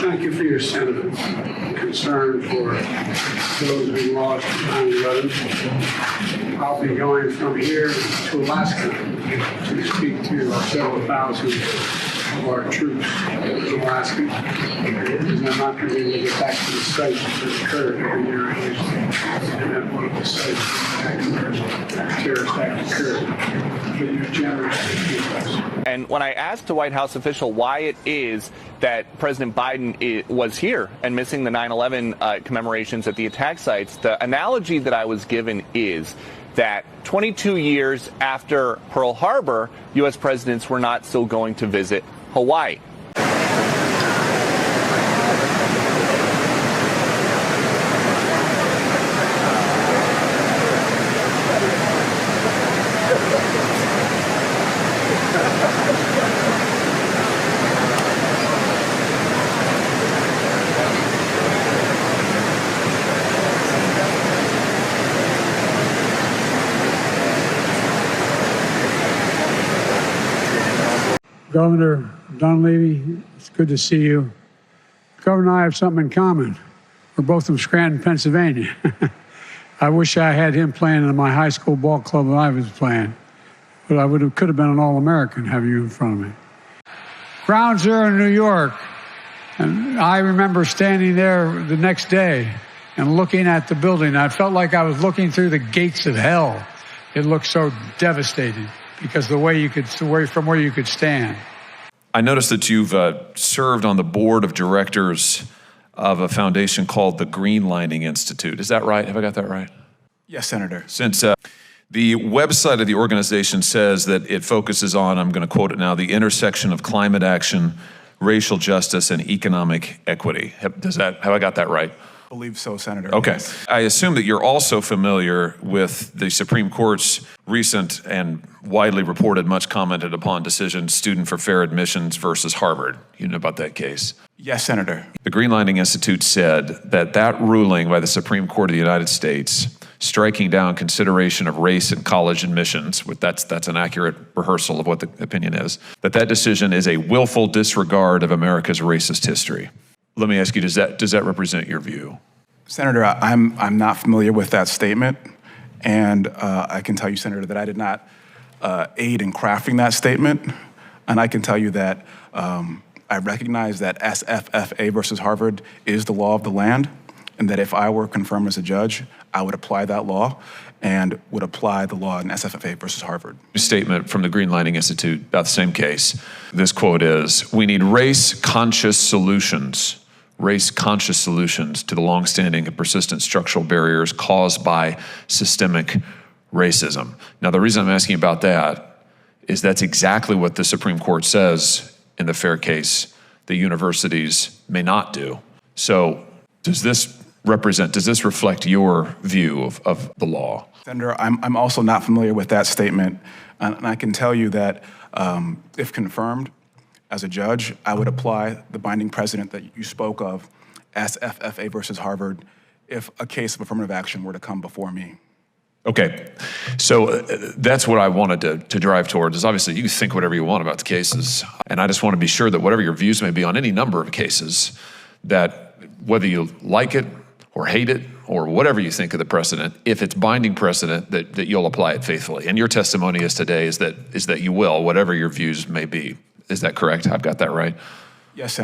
thank you for your sentiments, concern for those who lost 9/11. I'll be going from here to Alaska to speak to several thousand of our troops in Alaska. Because I'm not going to be able to get back to the sites that occurred every year at least. And that one of the sites terrorist act occurred. But you're generous to keep us. And when I asked a White House official why it is that President Biden was here and missing the 9/11 commemorations at the attack sites, the analogy that I was given is that 22 years after Pearl Harbor, U.S. presidents were not still going to visit Hawaii. Governor Dunleavy, it's good to see you. Governor and I have something in common. We're both from Scranton, Pennsylvania. I wish I had him playing in my high school ball club when I was playing, but I could have been an All-American having you in front of me. Ground Zero in New York, and I remember standing there the next day and looking at the building. I felt like I was looking through the gates of hell. It looked so devastating because from where you could stand. I noticed that you've served on the board of directors of a foundation called the Green Lining Institute. Is that right? Have I got that right? Yes, Senator. Since the website of the organization says that it focuses on, I'm going to quote it now, the intersection of climate action, racial justice, and economic equity. Have I got that right? I believe so, Senator. Okay. Yes. I assume that you're also familiar with the Supreme Court's recent and widely reported, much commented upon decision, Student for Fair Admissions versus Harvard. You know about that case? Yes, Senator. The Green Lining Institute said that that ruling by the Supreme Court of the United States, striking down consideration of race in college admissions, that's an accurate rehearsal of what the opinion is, that decision is a willful disregard of America's racist history. Let me ask you, does that represent your view? Senator, I'm not familiar with that statement, and I can tell you, Senator, that I did not aid in crafting that statement, and I can tell you that I recognize that SFFA versus Harvard is the law of the land, and that if I were confirmed as a judge, I would apply that law and would apply the law in SFFA versus Harvard. A statement from the Green Lining Institute about the same case. This quote is, "We need race-conscious solutions to the longstanding and persistent structural barriers caused by systemic racism." Now, the reason I'm asking about that is that's exactly what the Supreme Court says in the Fair case the universities may not do. So does this reflect your view of the law? Senator, I'm also not familiar with that statement, and I can tell you that if confirmed as a judge, I would apply the binding precedent that you spoke of, SFFA versus Harvard, if a case of affirmative action were to come before me. Okay, so that's what I wanted to drive towards, is obviously you think whatever you want about the cases, and I just want to be sure that whatever your views may be on any number of cases, that whether you like it or hate it or whatever you think of the precedent, if it's binding precedent, that you'll apply it faithfully. And your testimony is today is that you will, whatever your views may be. Is that correct? I've got that right? Yes, Senator.